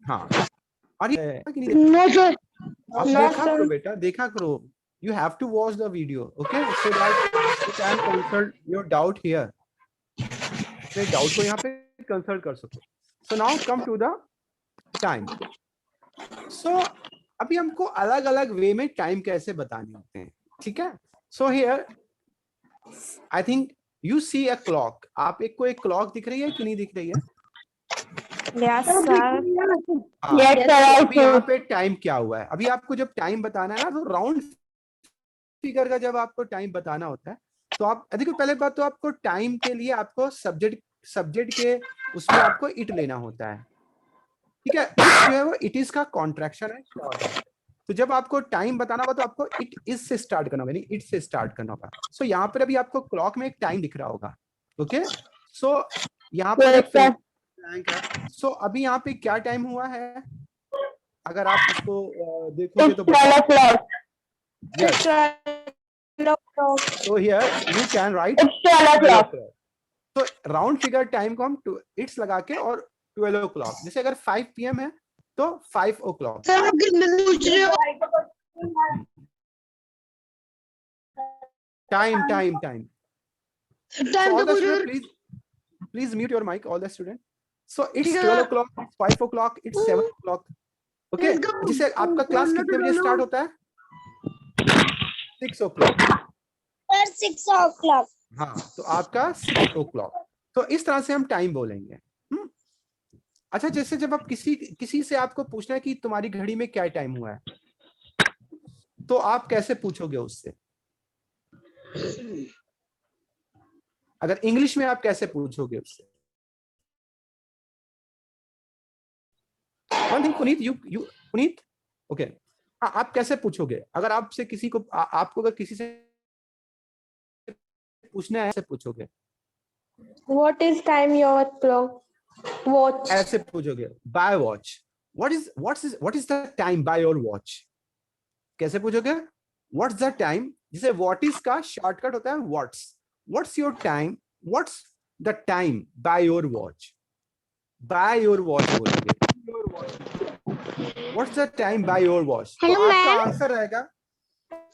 हाँ, और ये नो सर, आप देखा करो बेटा, देखा करो। You have to watch the video, okay, so that you can consult your doubt here, अपने डाउट को यहाँ पे कंसल्ट कर सको। So now come to the time. So अभी हमको अलग अलग वे में टाइम कैसे बताने होते हैं, ठीक है। So here I think you see a clock, आप एक को एक क्लॉक दिख रही है कि नहीं दिख रही है? Yes, sir. यस सर, अभी यहाँ पे टाइम क्या हुआ है, अभी आपको जब टाइम बताना है ना, तो राउंड फिगर का जब आपको टाइम बताना होता है, तो आप देखो, पहले बात तो आपको टाइम के लिए आपको सब्जेक्ट के उसमें आपको इट लेना होता है, ठीक है। इट जो है वो इट इज का कॉन्ट्रैक्शन है, शॉर्ट है। तो जब आपको टाइम बताना होगा तो आपको इट इज से स्टार्ट करना होगा, यानी इट से स्टार्ट करना होगा। सो यहाँ पर अभी आपको क्लॉक में एक टाइम दिख रहा होगा, ओके। सो यहाँ पर एक ब्लैंक है। सो अभी यहाँ पे क्या टाइम हुआ है, अगर आप इसको देखोगे तो yes, so here you can write 12 o'clock. तो राउंड फिगर टाइम को हम इट्स लगा के और 12 o'clock, जैसे अगर 5 PM है तो 5 o'clock। सर आप कितने पूछ रहे हो? टाइम टाइम तो पूछ रहे हो? please mute your mic, all the students. So it's 12 o'clock, it's 5 o'clock, it's 7 o'clock, okay। जिसे आपका क्लास कितने बजे स्टार्ट होता है? 6 o'clock। Sir 6 o'clock। हाँ, तो आपका 6 o'clock। तो इस तरह से हम टाइम बोलेंगे। अच्छा, जैसे जब आप किसी से आपको पूछना है कि तुम्हारी घड़ी में क्या टाइम हुआ है, तो आप कैसे पूछोगे उससे? अगर इंग्लिश में आप कैसे पूछोगे उससे? वन थिंग, पुनीत, ओके, आप कैसे पूछोगे? अगर आपसे किसी को आपको अगर किसी से पूछना है, ऐसे पूछोगे? What is time your clock? Watch. ऐसे पूछोगे, by watch. What is the time by your watch? कैसे पूछोगे? व्हाट्स द टाइम, जिसे व्हाट इज का शॉर्टकट होता है what's your time, what's the time by your watch. By your watch बोलोगे, what's the time by your watch. तो आपका answer रहेगा,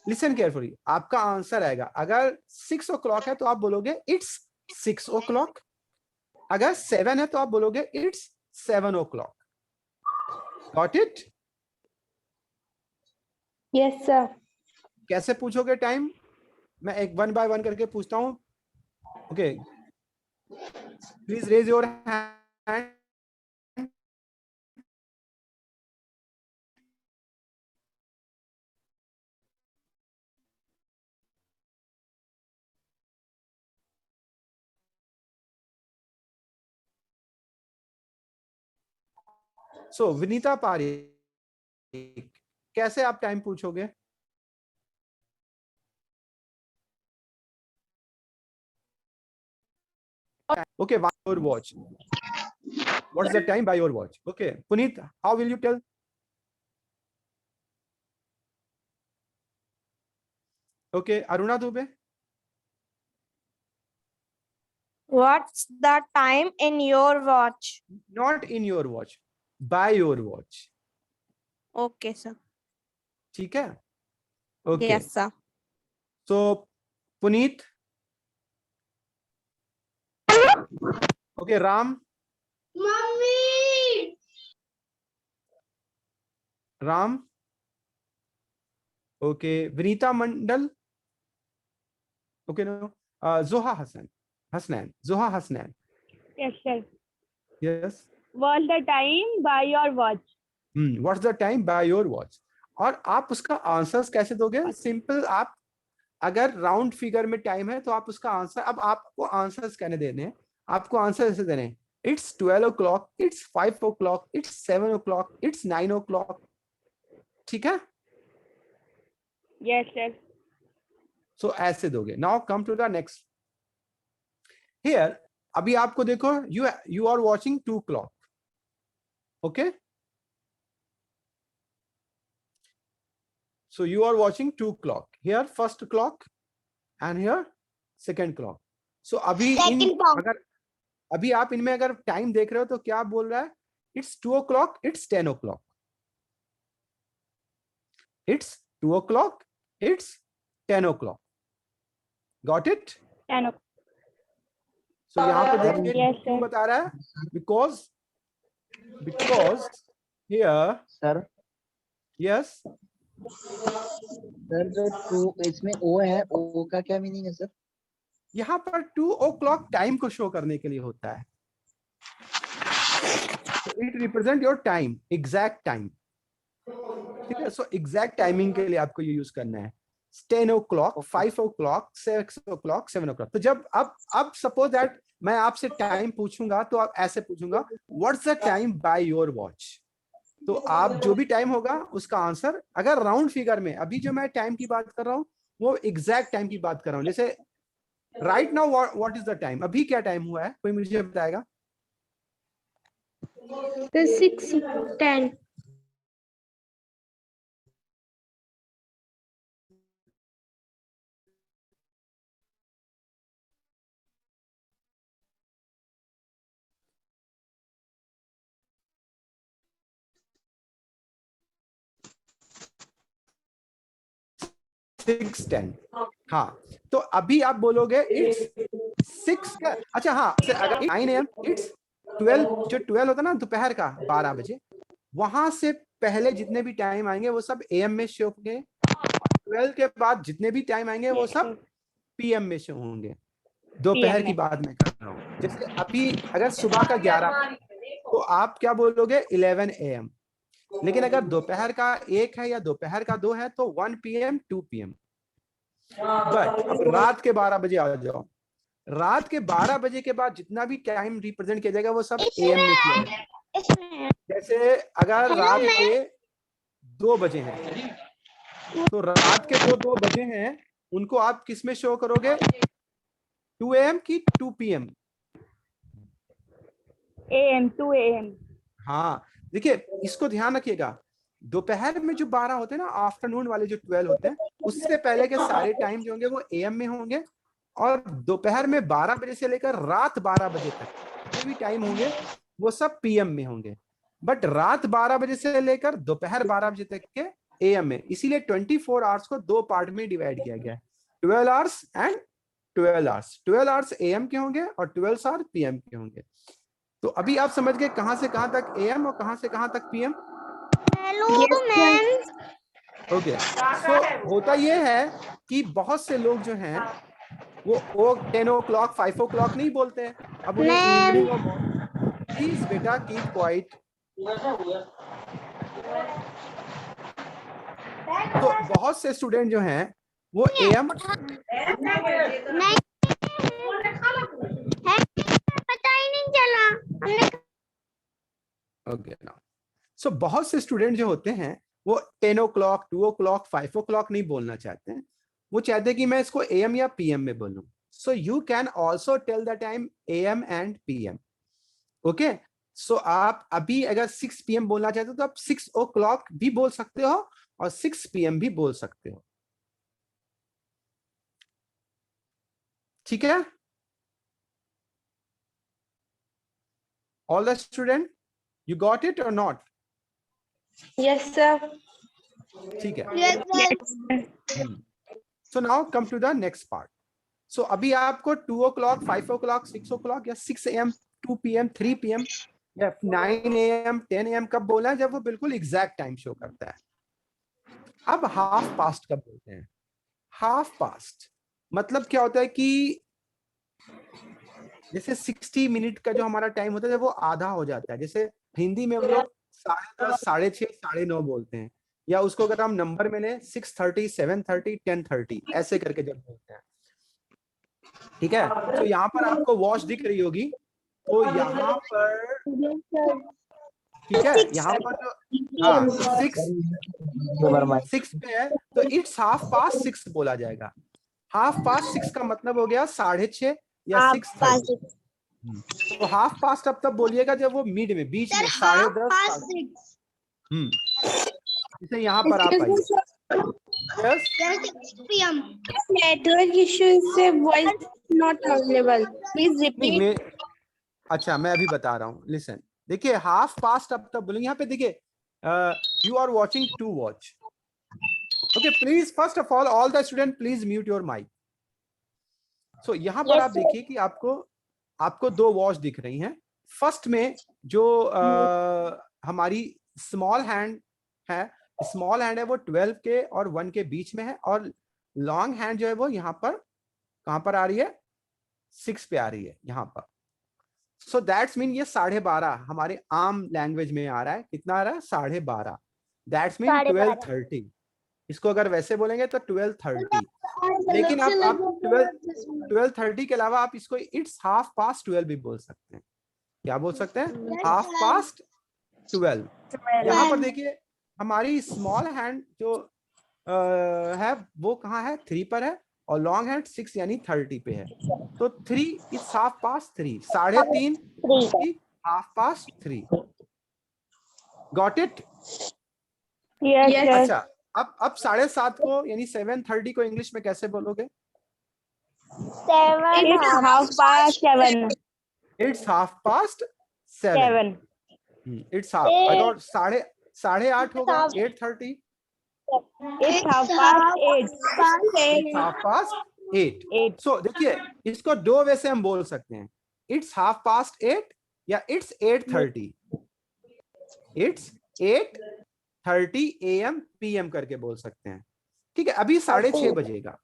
लिसन केयरफुली, आपका आंसर आएगा, अगर 6 o'clock है तो आप बोलोगे इट्स 6 o'clock, अगर 7 है तो आप बोलोगे it's 7 o'clock। Got it? Yes, sir. कैसे पूछोगे टाइम? मैं एक 1 by 1 करके पूछता हूं, okay. Please raise your hand. So Vinita Pareek, कैसे आप टाइम पूछोगे? Okay, by your watch, what's the time by your watch? Okay, Puneet, how will you tell? Okay, Aruna Dubey. What's the time in your watch? Not in your watch, by your watch, Okay, sir. ठीक है? Okay, Yes, sir. so Puneet, okay, Ram, mummy Ram, okay, Vinita Mandal, okay, no, Zoha Hasnan, Zoha Hasnan, Yes, sir. yes. What's the time by your watch? What's the time by your watch? और आप उसका answers कैसे दोगे? Simple, आप अगर round figure में time है तो आप उसका आंसर, अब आपको आंसर्स कहने देने हैं, आपको आंसर ऐसे देने, it's 12 o'clock, it's 5 o'clock, it's 7 o'clock, it's 9 o'clock, ठीक है? Yes, sir. सो ऐसे दोगे। Now come to the next. Here अभी आपको देखो, you are watching 2 o'clock, okay. So you are watching 2 o'clock. Here first clock and here second clock. So अभी इन अगर अभी आप इनमें अगर टाइम देख रहे हो तो क्या बोल रहा है It's 2 o'clock, it's 10 o'clock. It's 2 o'clock, it's 10 o'clock. Got it? 10 o'clock. So यहाँ पे देखिए Yes, क्यों sir. बता रहा है? Because here, sir yes, sir जो 2 इसमें ओ है, ओ का क्या मीनिंग है सर? यहाँ पर 2 o'clock टाइम को शो करने के लिए होता है. It represent your time, exact time. ठीक है, सो एग्जैक्ट टाइमिंग के लिए आपको ये यूज करना है. 10 o'clock, 5 o'clock, 6 o'clock, 7 o'clock. तो जब अब सपोज दैट मैं आपसे टाइम पूछूंगा तो आप ऐसे पूछूंगा, what's the time by your watch. तो आप जो भी टाइम होगा उसका आंसर, अगर राउंड फिगर में, अभी जो मैं टाइम की बात कर रहा हूँ वो एग्जैक्ट टाइम की बात कर रहा हूँ. जैसे right now what is the time, अभी क्या टाइम हुआ है, कोई मुझे बताएगा? 6:10. सिक्स 10. हाँ, तो अभी आप बोलोगे इट्स 6 का, अच्छा हाँ, अगर 9 AM, इट्स 12, जो 12 होता है ना दोपहर का 12 बजे, वहां से पहले जितने भी टाइम आएंगे वो सब AM में शो होंगे. 12 के बाद जितने भी टाइम आएंगे वो सब PM में शो होंगे. दोपहर की बात मैं कर रहा हूँ. जैसे अभी अगर सुबह का 11 तो आप क्या बोलोगे 11 AM. लेकिन अगर दोपहर का 1 है या दोपहर का 2 है तो 1 PM 2 PM. बट अब रात के 12 बजे आ जाओ. रात के 12 बजे के बाद जितना भी टाइम रिप्रेजेंट किया जाएगा वो सब AM में किया जाएगा. जैसे अगर रात के 2 बजे हैं तो रात के 2 बजे हैं उनको आप किस में शो करोगे, 2 AM की 2 PM? AM, 2 AM. हाँ, देखिए इसको ध्यान रखिएगा. दोपहर में जो 12 होते हैं ना, आफ्टरनून वाले जो 12 होते हैं, उससे पहले के सारे टाइम जो होंगे वो AM में होंगे. और दोपहर में 12 बजे से लेकर रात 12 बजे तक जो भी टाइम होंगे वो सब PM में होंगे. बट रात 12 बजे से लेकर दोपहर 12 बजे तक के AM में. इसीलिए 24 आवर्स को 2 पार्ट में डिवाइड किया गया है, 12 hours and 12 hours. 12 hours AM के होंगे और 12 आवर्स PM के होंगे. तो अभी आप समझ गए कहां से कहां तक AM और कहां से कहां तक PM? Hello, ma'am. ओके. सो होता ये है कि बहुत से लोग जो हैं वो 10 o'clock 5 o'clock नहीं बोलते हैं. अब उन्हें इवनिंग और मॉर्निंग. प्लीज बेटा कीप क्वाइट. तो बहुत से स्टूडेंट जो हैं वो AM, नहीं, पता ही नहीं चला हमने. ओके ना. सो बहुत से स्टूडेंट जो होते हैं वो 10 o'clock 2 o'clock 5 o'clock नहीं बोलना चाहते हैं. वो चाहते हैं कि मैं इसको AM या PM में बोलूं. So you can also tell the time AM and PM. Okay. So आप अभी अगर 6 PM बोलना चाहते हो तो आप 6 o'clock भी बोल सकते हो और 6 PM भी बोल सकते हो. ठीक है? All the student, you got it or not? Yes, sir. ठीक है. Yes, sir. So now come to the next part. So अभी आपको 2 o'clock 5 o'clock 6 o'clock या 6 AM 2 PM 3 PM या 9 AM 10 AM कब बोलना है, जब वो बिल्कुल एग्जैक्ट टाइम शो करता है. अब हाफ पास्ट कब बोलते हैं? हाफ पास्ट मतलब क्या होता है कि जैसे 60 मिनट का जो हमारा टाइम होता है जब वो आधा हो जाता है. जैसे हिंदी में हम लोग 10:30 6:30 9:30 बोलते हैं, या उसको अगर हम नंबर में लें 6:30 7:30 10:30 ऐसे करके जब बोलते हैं. ठीक है. तो यहाँ पर आपको वॉच दिख रही होगी. तो यहाँ पर ठीक है, यहाँ पर जो 6 पे है तो इट्स हाफ पास्ट 6 बोला जाएगा. हाफ पास्ट 6 का मतलब हो गया 6:30 या 6:30. तो हाफ पास्ट अब तब बोलिएगा जब वो मिड में, बीच में 10:30. जैसे यहाँ पर आप आइए. Yes? 6 PM. Network issue से voice not available. Please repeat. अच्छा मैं अभी बता रहा हूँ. लिसन, देखिए हाफ पास्ट अब तक बोलेंगे। यहाँ पे देखिए you are watching to watch. Okay please first of all the student please mute your mic. So यहाँ पर आप देखिए कि आपको 2 वॉच दिख रही हैं। फर्स्ट में जो हमारी स्मॉल हैंड है वो 12 के और 1 के बीच में है, और लॉन्ग हैंड जो है वो यहाँ पर कहां पर आ रही है, 6 पे आ रही है यहाँ पर। सो दैट्स मीन ये 12:30 हमारे आम लैंग्वेज में आ रहा है। कितना आ रहा है? 12:30। That's mean 12:30। इसको अगर वैसे बोलेंगे तो 12:30। लेकिन आप 12:30 के अलावा आप इसको इट्स 12:30 भी बोल सकते हैं। क्या बोल सकते हैं? 12:30। यहाँ पर देखिए हमारी स्मॉल हैंड जो है वो कहाँ है? 3 पर है, और लॉन्ग हैंड 6 यानी 30 पे है। तो 3 is 3:30। 3:30 3:30। Got it? Yes, sir. अच्छा अब 7:30 को यानी 7:30 को इंग्लिश में कैसे बोलोगे? It's 7:30. इट्स 7:30। 7. इट्स हाफ, अगर 8:30 होगा 8:30। It's 8:30. 8:30। 8. सो देखिए इसको 2 वे से हम बोल सकते हैं, इट्स 8:30 या इट्स 8:30। इट्स 8:30 AM PM करके बोल सकते हैं। ठीक है, अभी 6:30 बजेगा,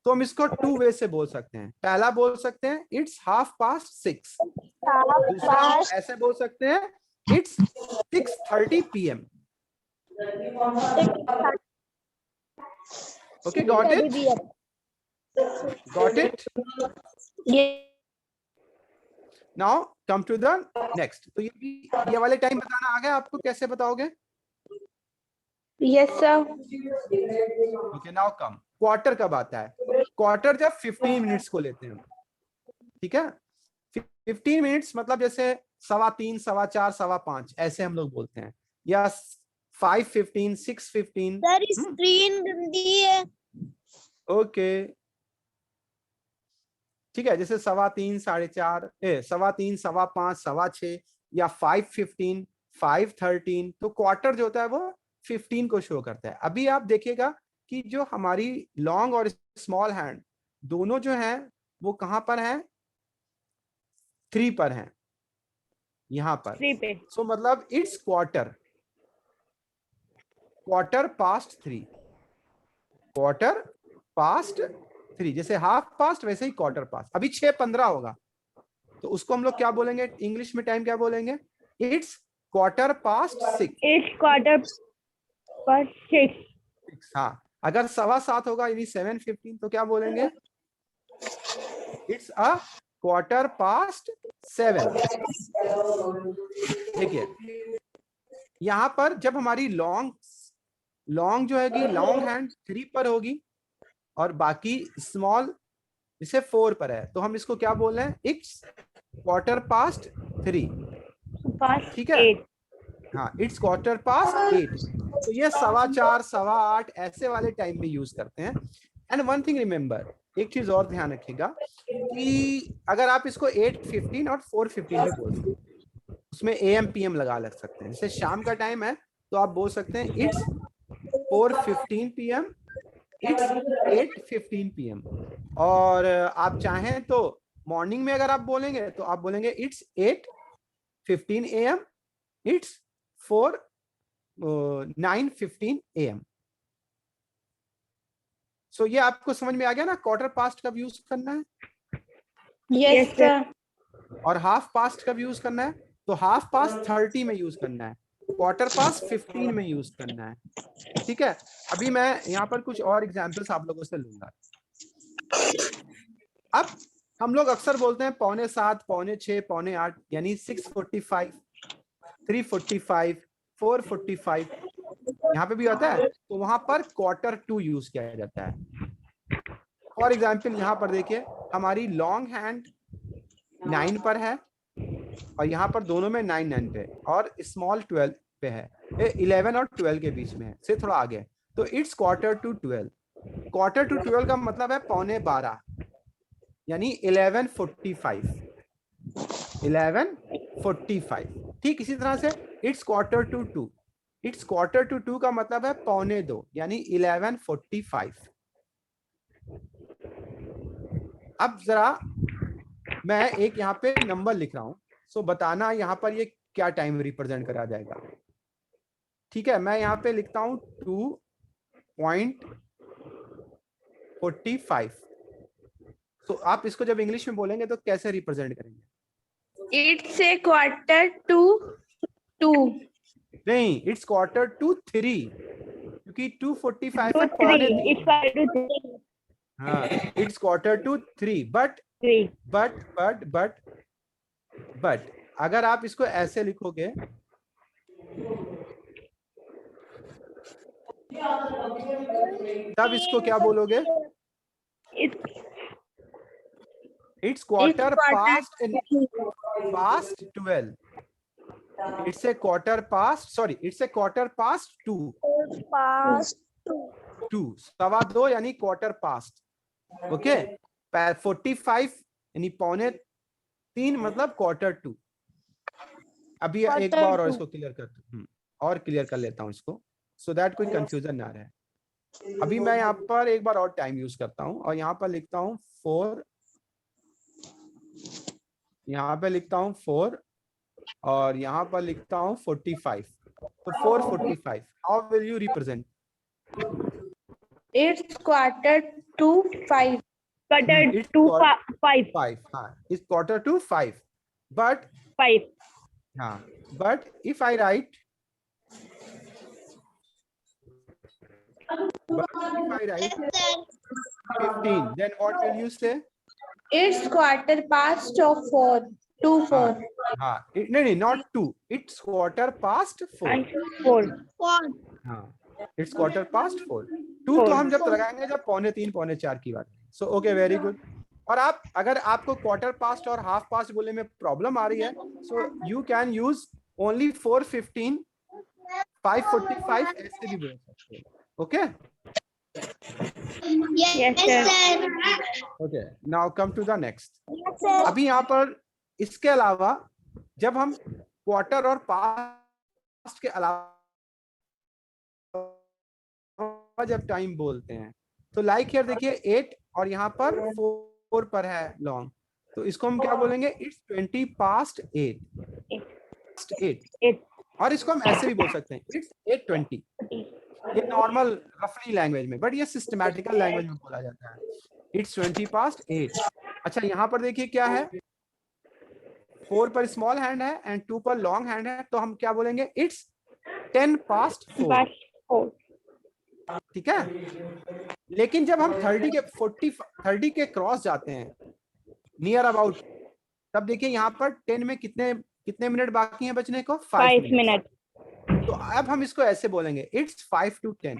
तो हम इसको 2 वे से बोल सकते हैं। पहला बोल सकते हैं इट्स 6:30। दूसरा हम ऐसे बोल सकते हैं it's 6:30 PM। Okay, got it? Got it? Now come to the next. तो ये वाले टाइम बताना आ गया आपको, कैसे बताओगे? Yes, sir. Okay, now come. Quarter कब आता है? क्वार्टर जब 15 मिनट्स को लेते हैं। ठीक है, 15 मिनट्स मतलब जैसे 3:15, 4:15, 5:15 ऐसे हम लोग बोलते हैं, या 5:15, 6:15। सर स्क्रीन गंदी है। ओके ठीक है, जैसे 3:15, 4:30, 3:15, 5:15, 6:15 या 5:15, 5:13। तो क्वार्टर जो होता है वो 15 को शो करता है। अभी आप देखिएगा कि जो हमारी लॉन्ग और स्मॉल हैंड दोनों जो हैं वो कहां पर हैं? 3 पर हैं, यहां पर। 3 पे। सो मतलब it's quarter past 3। Quarter past 3, जैसे हाफ पास्ट वैसे ही क्वार्टर पास्ट। अभी 6:15 होगा तो उसको हम लोग क्या बोलेंगे इंग्लिश में? टाइम क्या बोलेंगे? It's quarter past 6। It's 6:15. हाँ, अगर 7:15 होगा यानी 7:15 तो क्या बोलेंगे? It's a quarter past 7। देखिए यहां पर जब हमारी लॉन्ग जो है लॉन्ग हैंड 3 पर होगी और बाकी स्मॉल जैसे 4 पर है, तो हम इसको क्या बोल रहे हैं? It's quarter past 3। ठीक है, हाँ, इट्स क्वार्टर पास्ट 8। तो ये 4:15, 8:15 ऐसे वाले टाइम पे यूज करते हैं। एंड वन थिंग रिमेंबर, एक चीज और ध्यान रखिएगा कि अगर आप इसको 8:15 और 4:15 में बोल सकते हैं, उसमें AM PM लग सकते हैं। जैसे शाम का टाइम है तो आप बोल सकते हैं इट्स 4:15 PM, इट्स 8:15 PM। और आप चाहें तो मॉर्निंग में अगर आप बोलेंगे तो आप बोलेंगे इट्स 8:15 AM, इट्स 9:15 AM। सो ये आपको समझ में आ गया ना क्वार्टर पास्ट कब यूज करना है Yes, sir. और हाफ पास्ट कब यूज करना है? तो हाफ पास्ट 30 में यूज करना है, क्वार्टर पास्ट 15 में यूज करना है। ठीक है, अभी मैं यहाँ पर कुछ और एग्जांपल्स आप लोगों से लूंगा। अब हम लोग अक्सर बोलते हैं 7:15, 6:45, 8:15 यानी 6:45, 3:45, 4:45 यहाँ पे भी आता है, तो वहां पर Q2 यूज किया जाता है। फॉर एग्जाम्पल यहाँ पर देखिए हमारी लॉन्ग हैंड 9 पर है और यहाँ पर दोनों में 9 पे, और स्मॉल 12 पे है, 11 और 12 के बीच में है, से थोड़ा आगे। तो इट्स Q2 12। Q2 12 का मतलब है 11:15 यानी 11:45। 45। ठीक इसी तरह से it's quarter to 2, it's quarter to 2 का मतलब है 1:45 यानी 11:45। अब जरा मैं एक यहाँ पे नंबर लिख रहा हूं, सो बताना यहाँ पर ये क्या टाइम रिप्रेजेंट करा जाएगा। ठीक है, मैं यहाँ पे लिखता हूं 2.45। तो आप इसको जब इंग्लिश में बोलेंगे तो कैसे रिप्रेजेंट करेंगे? It's a quarter to 2. नहीं, इट्स क्वार्टर टू 3 क्योंकि 2:45 2 है 3. पौने It's 3। quarter to 3. हाँ, it's quarter to 3 but 3. But अगर आप इसको ऐसे लिखोगे तब इसको क्या बोलोगे? It's quarter past 12। It's a quarter past, sorry it's a quarter past 2। Past 2 2:15 यानी क्वार्टर पास्ट। ओके, 45 यानी 2:45 मतलब क्वार्टर टू। अभी एक Quarter बार और to. इसको क्लियर और क्लियर कर लेता हूं इसको, सो दैट कोई कंफ्यूजन ना रहे। अभी मैं यहाँ पर एक बार और टाइम यूज करता हूँ और यहाँ पर लिखता हूँ 4, यहाँ पे लिखता हूँ 4 और यहाँ पर लिखता हूँ 45। तो 4:45 how will you represent? It's quarter to 5. Quarter It's to quarter 5. 5, हाँ, it's quarter to 5 but 5. हाँ, but if I write 15 then what will you say? It's quarter past of 4 to 4. हाँ, नहीं not 2, it's quarter past 4। 4. 4. हाँ, it's quarter past 4। 2 तो हम जब लगाएंगे जब 3:45 4:45 की बात। So okay, very good. और आप अगर आपको क्वार्टर पास्ट और हाफ पास्ट बोलने में प्रॉब्लम आ रही है so you can use only 4:15, 5:45 ऐसे भी बोल सकते हो। Okay Yes, sir. sir. Okay, now come to the next. Yes, sir. अभी यहाँ पर इसके अलावा जब हम क्वार्टर और पास्ट के अलावा जब टाइम बोलते हैं तो लाइक हियर देखिए 8 और यहाँ पर 4 पर है लॉन्ग, तो इसको हम क्या बोलेंगे? It's 20 past 8। और इसको हम ऐसे भी बोल सकते हैं इट्स 8:20। ये नॉर्मल रफली लैंग्वेज में, बट ये सिस्टमैटिकल लैंग्वेज में बोला जाता है इट्स 20 past 8। अच्छा, यहाँ पर देखिए क्या है, 4 पर स्मॉल हैंड है एंड 2 पर लॉन्ग हैंड है, तो हम क्या बोलेंगे? It's 10 past 4। ठीक है, लेकिन जब हम 30 के क्रॉस जाते हैं नियर अबाउट, तब देखिए यहाँ पर 10 में कितने मिनट बाकी हैं बचने को? 5 मिनट। तो अब हम इसको ऐसे बोलेंगे इट्स 5 to 10।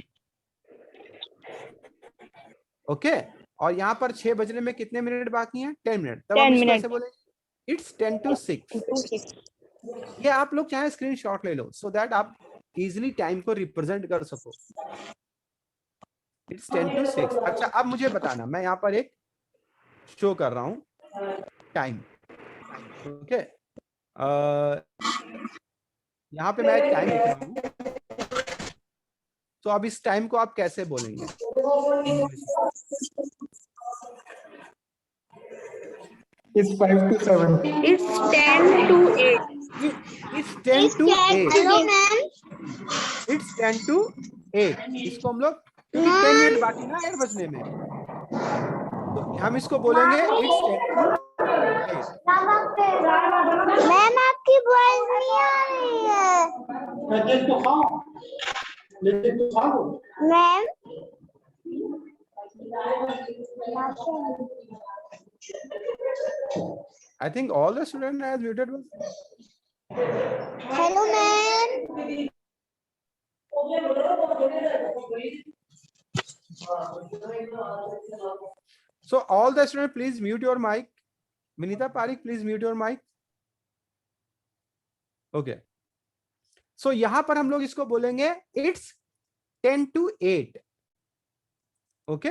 ओके, और यहाँ पर 6 बजने में कितने मिनट बाकी हैं? 10 मिनट। तब हम इसको ऐसे बोलेंगे इट्स 10 to 6। ये आप लोग चाहे स्क्रीनशॉट ले लो सो दैट आप इजिली टाइम को रिप्रेजेंट कर सको। It's 10 to 6। अच्छा, अब मुझे बताना, मैं यहाँ पर एक शो कर रहा हूँ टाइम। ओके, यहाँ पे मैं एक टाइम लिख रहा हूँ, तो अब इस टाइम को आप कैसे बोलेंगे? It's 5 to 7. It's 10 to 8. It's 10 to 8। Hello, ma'am. It's 10 to 8। इसको हम लोग, क्योंकि 10 मिनट बाकी ना 8 बजने में, तो हम इसको बोलेंगे इट्स 10 to 8। मैम, आपकी वॉइस नहीं आ रही है। Ma'am, I think all the students has muted. Hello ma'am. So all the students, please mute your mic. Vinita Parikh, please mute your mic. Okay. So यहाँ पर हम लोग इसको बोलेंगे it's 10 to 8। ओके,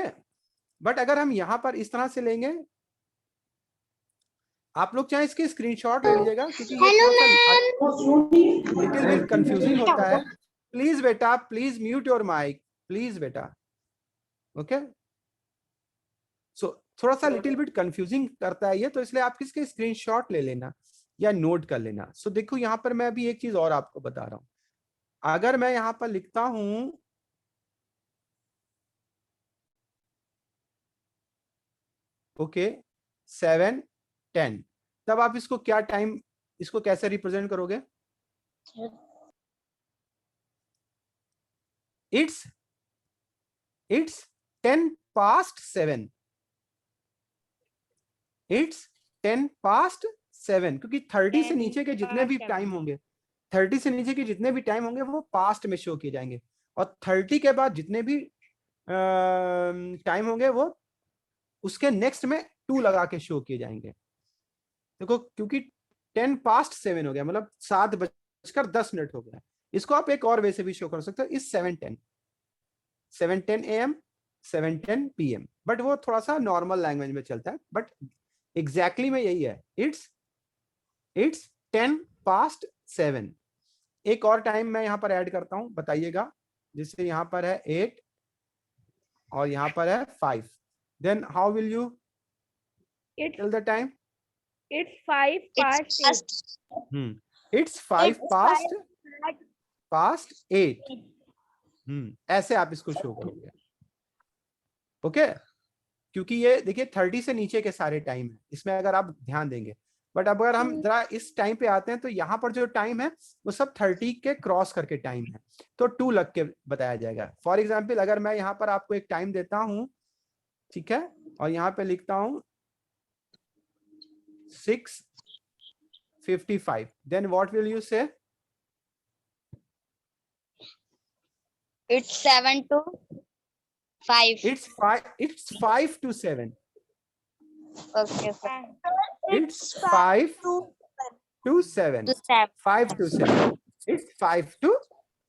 बट अगर हम यहाँ पर इस तरह से लेंगे, आप लोग चाहे इसके स्क्रीनशॉट ले लीजिएगा, क्योंकि ये हेलो थोड़ा सा लिटिल बिट कंफ्यूजिंग होता है। प्लीज बेटा, please mute your mic, please बेटा। ओके, सो थोड़ा सा लिटिल बिट कंफ्यूजिंग करता है ये, तो इसलिए आप किसके स्क्रीनशॉट ले लेना या नोट कर लेना। सो देखो यहाँ पर मैं अभी एक चीज और आपको बता रहा हूं। अगर मैं यहाँ पर लिखता हूं ओके 7, 10, तब आप इसको क्या टाइम, इसको कैसे रिप्रेजेंट करोगे? इट्स 10 past 7, इट्स 10 past 7, क्योंकि 30 से नीचे के जितने भी टाइम होंगे, 30 से नीचे के जितने भी टाइम होंगे वो पास्ट में शो किए जाएंगे, और 30 के बाद जितने भी टाइम होंगे वो उसके नेक्स्ट में 2 लगा के शो किए जाएंगे। देखो, क्योंकि 10 past 7 हो गया, मतलब 7:10 हो गया। इसको आप एक और वे से भी शो कर सकते हो, इस 7:10 AM, 7:10 PM, बट वो थोड़ा सा नॉर्मल लैंग्वेज में चलता है, बट एग्जैक्टली में यही है, इट्स 10 past 7। एक और टाइम मैं यहाँ पर ऐड करता हूं, बताइएगा, जिससे यहाँ पर है 8 और यहाँ पर है 5, then how will you tell the time? It's 5 past 8. It's 5 past 8। ऐसे आप इसको शो करोगे। ओके, क्योंकि ये देखिए 30 से नीचे के सारे टाइम है इसमें, अगर आप ध्यान देंगे। बट अब अगर हम जरा इस टाइम पे आते हैं, तो यहाँ पर जो टाइम है वो सब 30 के क्रॉस करके टाइम है, तो 2 लग के बताया जाएगा। फॉर एग्जाम्पल, अगर मैं यहाँ पर आपको एक टाइम देता हूं, ठीक है, और यहाँ पे लिखता हूं 6:55, देन व्हाट विल यू से? It's 7 to 5. It's 5 to 7. Okay. It's 5 to 7. 5 to 7. It's 5 to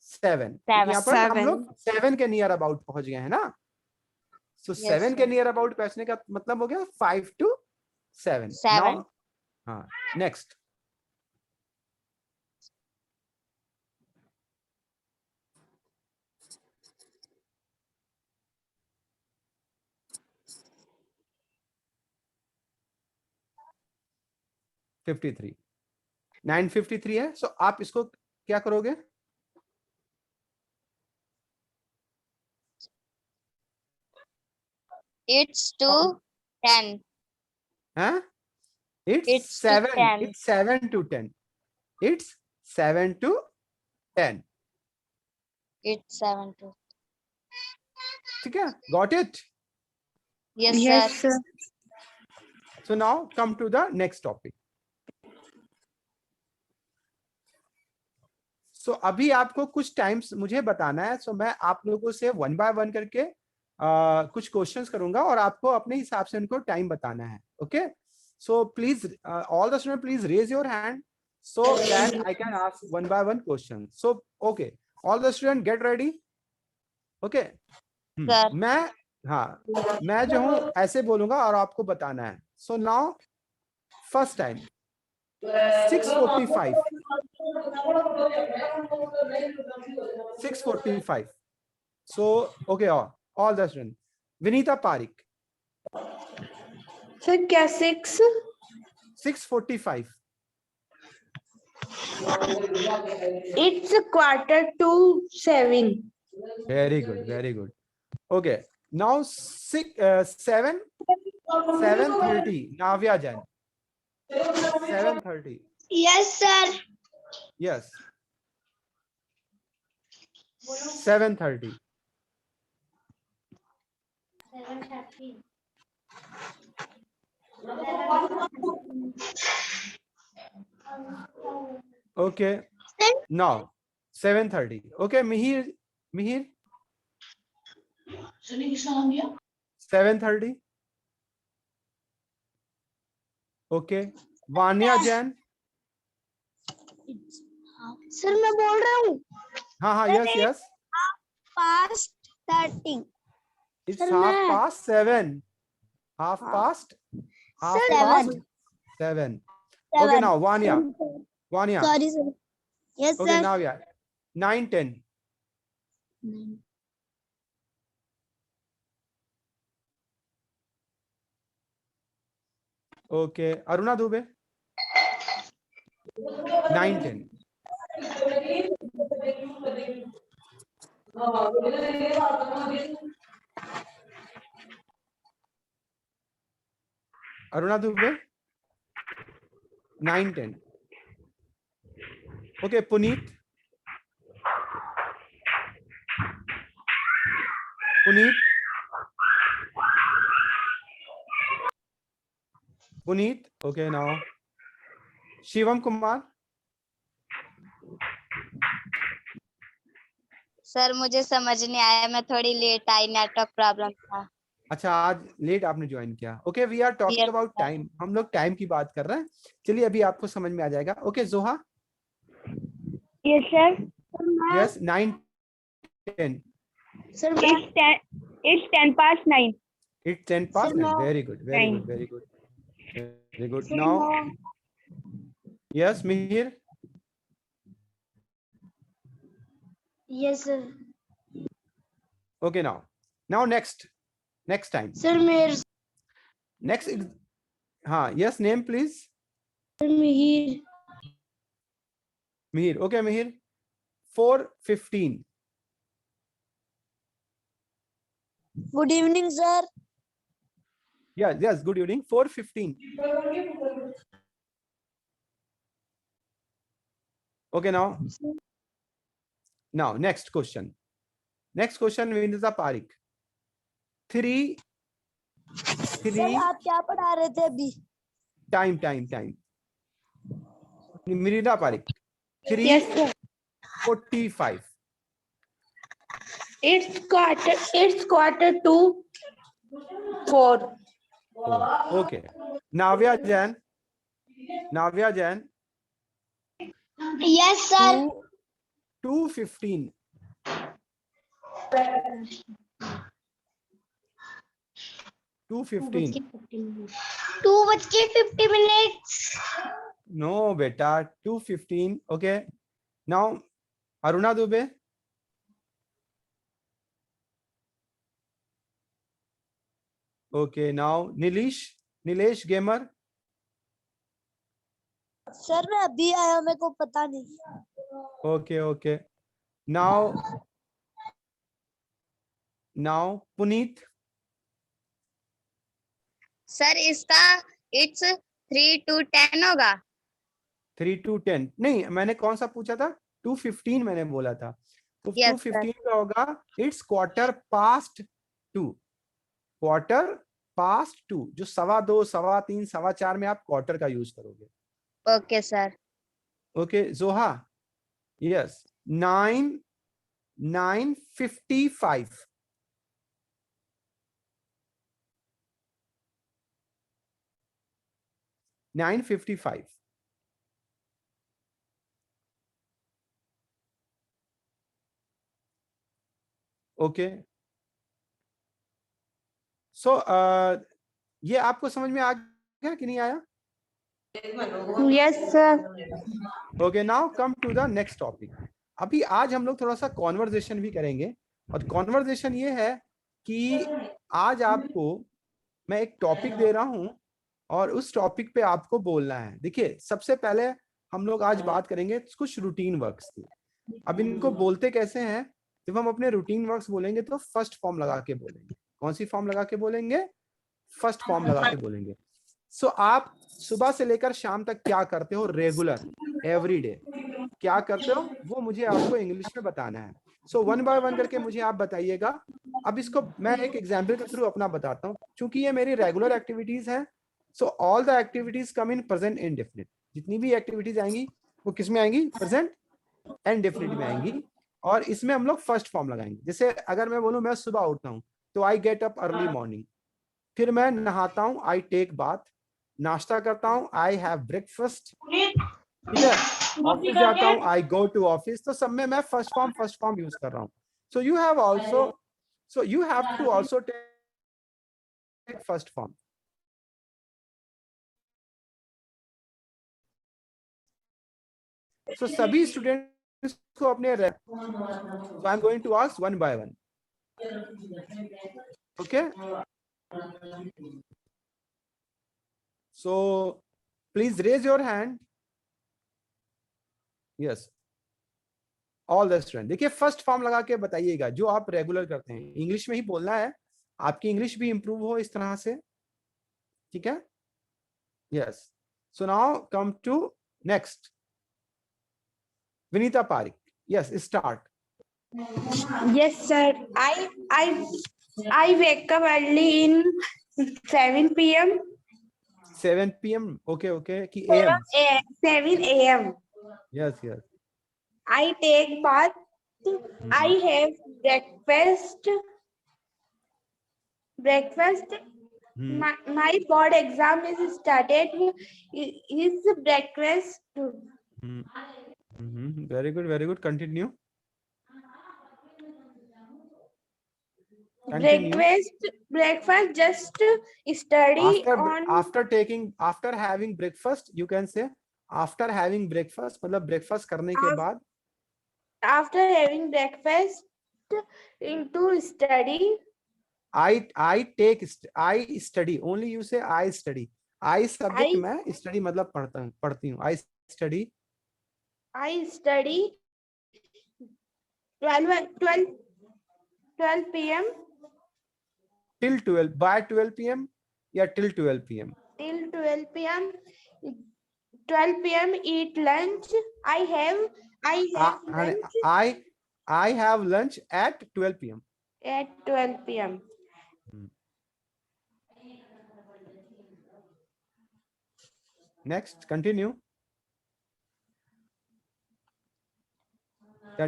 7. यहाँ पर हम लोग 7 के नियर अबाउट पहुंच गए हैं ना। सो 7 के नियर अबाउट पहुंचने का मतलब हो गया 5 to 7. Now, हाँ, नेक्स्ट। — 9:53 है। सो आप इसको क्या करोगे? It's 2:10. हाँ, it's 7. It's 7 to 10. It's 7 to 10. It's 7 to. ठीक है, got it? Yes, sir. So now come to the next topic. So अभी आपको कुछ टाइम्स मुझे बताना है। So मैं आप लोगों से 1 by 1 करके कुछ क्वेश्चंस करूंगा, और आपको अपने हिसाब से उनको टाइम बताना है। Okay, so please all the students please raise your hand so that I can ask 1 by 1 question. So okay, all the students get ready. Okay, मैं जो हूं ऐसे बोलूंगा और आपको बताना है। So now first time 6:45. 6:45. So okay, all the students. Vinita Parik. Sir क्या 6? 6:45. It's 6:45. Very good, very good. Okay, now 7:30. Navya Jain. 7:30. Yes, sir. Yes. 7:30. Okay. Now 7:30. Okay, Mihir. 7:30. Okay. Vanya Jain. Sir मैं बोल रहा हूँ हाँ, yes. past 30. It's Sir, 7:30. 7. 7:30. 7. Okay, now Vanya. Sorry, sir. Yes, Okay, sir. now yeah. 9, 10. Okay, Aruna Dubey. 9, 10. Aruna Dubey. 9, 10. Okay, Puneet. Puneet. Puneet. Okay, now Shivam Kumar. Sir मुझे समझ नहीं आया, मैं थोड़ी लेट आई, नेटवर्क प्रॉब्लम था। अच्छा, आज late आपने ज्वाइन किया। Okay, we are talking Yes, about sir. Time. हम लोग टाइम की बात कर रहे हैं। चलिए, अभी आपको समझ में आ जाएगा। ओके, जोहा। Yes, sir. Yes, 9, 10. Sir It's 10 past 9. It's 10 past Sir, 9. no. Very good, very 9. good, very good, very good. Now, yes, Mihir. Yes sir. Okay, now next time. Sir मेरे Next, हाँ, yes, name please. Mihir. Mihir. Okay, Mihir. 4:15. Good evening sir. Yes, good evening. 4:15. Okay, now next question. Vinita Parik. 3. आप क्या पढ़ा रहे थे अभी? Time. Vinita Parik. Yes, sir. 3:45. It's quarter to 4. Okay. Navya Jain. Yes sir. 2:15. 2:15. 2:50. No, beta. 2:15. Okay. Now, Aruna Dubey. Okay. Now, Nilesh Gamer. Sir मैं अभी आया, मेरे को पता नहीं। Okay. Now, Puneet. सर इसका इट्स 3 to 10 होगा। 3 to 10 नहीं, मैंने कौन सा पूछा था? 2:15 मैंने बोला था। तो Yes, 2:15 का होगा इट्स 2:15. 2:15, जो 2:15, 2:15, 4:15 में आप क्वार्टर का यूज करोगे। Okay sir. ओके, जोहा। यस, 9:55. 9:55. ओके, सो ये आपको समझ में आ गया कि नहीं आया? Yes, sir. Okay, now come to the next topic. अभी आज हम लोग थोड़ा सा कॉन्वर्जेशन भी करेंगे, और कॉन्वर्जेशन ये है कि आज आपको मैं एक टॉपिक दे रहा हूं और उस टॉपिक पे आपको बोलना है। देखिए, सबसे पहले हम लोग आज बात करेंगे कुछ रूटीन वर्क्स की। अब इनको बोलते कैसे हैं? जब हम अपने रूटीन वर्क्स बोलेंगे तो फर्स्ट फॉर्म लगा के बोलेंगे। कौन सी फॉर्म लगा के बोलेंगे? फर्स्ट फॉर्म लगा के बोलेंगे। सो आप सुबह से लेकर शाम तक क्या करते हो रेगुलर, एवरीडे क्या करते हो, वो मुझे आपको इंग्लिश में बताना है। सो 1 by 1 करके मुझे आप बताइएगा। अब इसको मैं एक एग्जाम्पल के थ्रू अपना बताता हूँ, क्योंकि ये मेरी रेगुलर एक्टिविटीज है। So all the activities come in present indefinite. जितनी भी एक्टिविटीज आएंगी वो किस में आएंगी? प्रेजेंट इंडेफिनिट में आएंगी, और इसमें हम लोग फर्स्ट फॉर्म लगाएंगे। जैसे अगर मैं बोलूं मैं सुबह उठता हूं तो I get up early morning, फिर मैं नहाता हूं आई टेक बाथ, नाश्ता करता हूं आई हैव ब्रेकफास्ट, ठीक है, ऑफिस जाता हूं आई गो टू ऑफिस। तो सब में मैं फर्स्ट फॉर्म यूज कर रहा हूं। So you have to also take first form. So सभी स्टूडेंट्स को अपने so I'm going to ask one by one. Okay. So please raise your hand. Yes. All the student. देखिए first form लगा के बताइएगा जो आप रेगुलर करते हैं, इंग्लिश में ही बोलना है, आपकी इंग्लिश भी इंप्रूव हो इस तरह से, ठीक है। Yes, so now come to next, Vinita Pareek. Yes, start. Yes, sir. I wake up early in 7 p.m. 7 PM, okay okay, कि AM? 7 a.m. Yes yes. I take bath. I have breakfast. My board exam is started. Is breakfast. Very good very good, continue. Breakfast just study on. after having breakfast, you can say after having breakfast, मतलब breakfast करने के बाद। After having breakfast, into study. I study, only you say I study. I subject मैं, study मतलब पढ़ती हूँ। I study 12 p.m. till 12, by 12 PM या till 12 PM? Till 12 p.m. 12 p.m. eat lunch. I have lunch I have lunch at 12 PM. at 12 p.m. Next, continue. I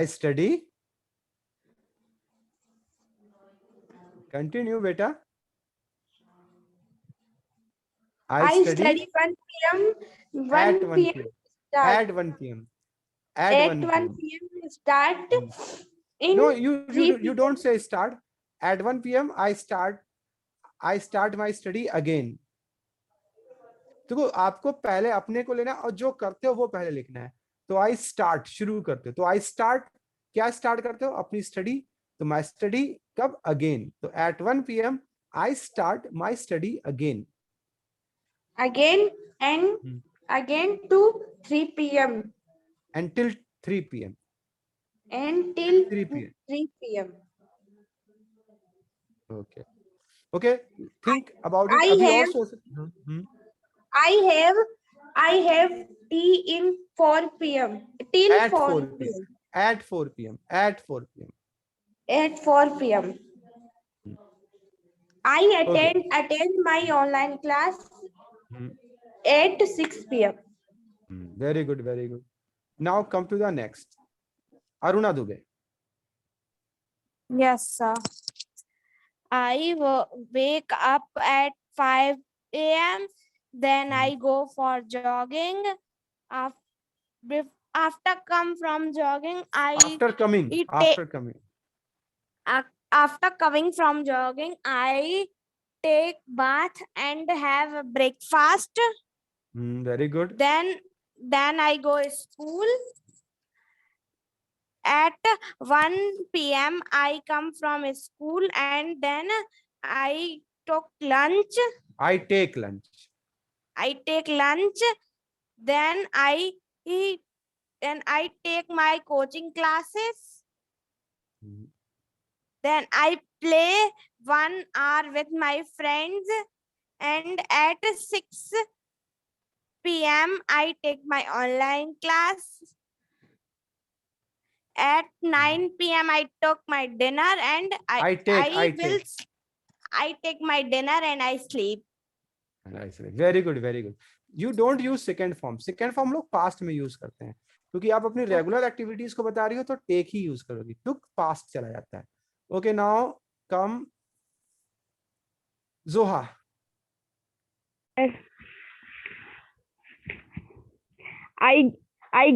study. Continue, beta. I study 1 p.m. 1 p.m. At 1 PM. At 1 p.m. start. No, you don't say start. At 1 PM I start my study again. तो आपको पहले अपने को लेना और जो करते हो वो पहले लिखना है। तो आई स्टार्ट, शुरू करते हो तो आई स्टार्ट, क्या स्टार्ट करते हो? अपनी स्टडी। तो माई स्टडी कब? अगेन। तो at 1 PM I start my study again. Again to 3 p.m. Until 3 PM. Until 3 PM. 3 p.m. Okay. Think about it. I have tea in 4 p.m. Till At 4 4 PM. At 4 PM. At 4 PM. At 4 p.m. I attend my online class at 6 p.m. Very good, very good. Now come to the next. Aruna Dubey. Yes, sir. I wake up at 5 a.m. Then I go for jogging. After come from jogging, After coming from jogging, I take bath and have a breakfast. Very good. Then I go to school. At 1 p.m. I come from school and then I took lunch. I take lunch. Then I take my coaching classes. Then I play 1 hour with my friends, and at 6 p.m. I take my online class. At 9 p.m. I took my dinner and I take my dinner and I sleep. Very good, very good. You don't use second form. Second form लोग past में use करते हैं क्योंकि आप अपनी regular activities को बता रही हो तो टेक ही यूज करोगी, टुक पास्ट चला जाता है। ओके, नाउ कम जोहा। I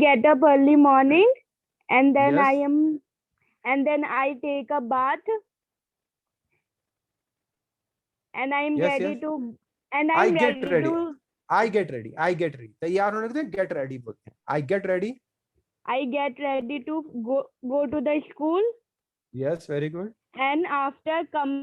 get up early morning and then Yes. and then I take a bath, and I'm Yes, ready yes. to, and I I'm get ready ready. to, I get ready. I get ready. तैयार होने को get ready बोलते हैं. I get ready. I get ready to go to the school, Yes, very good. and after come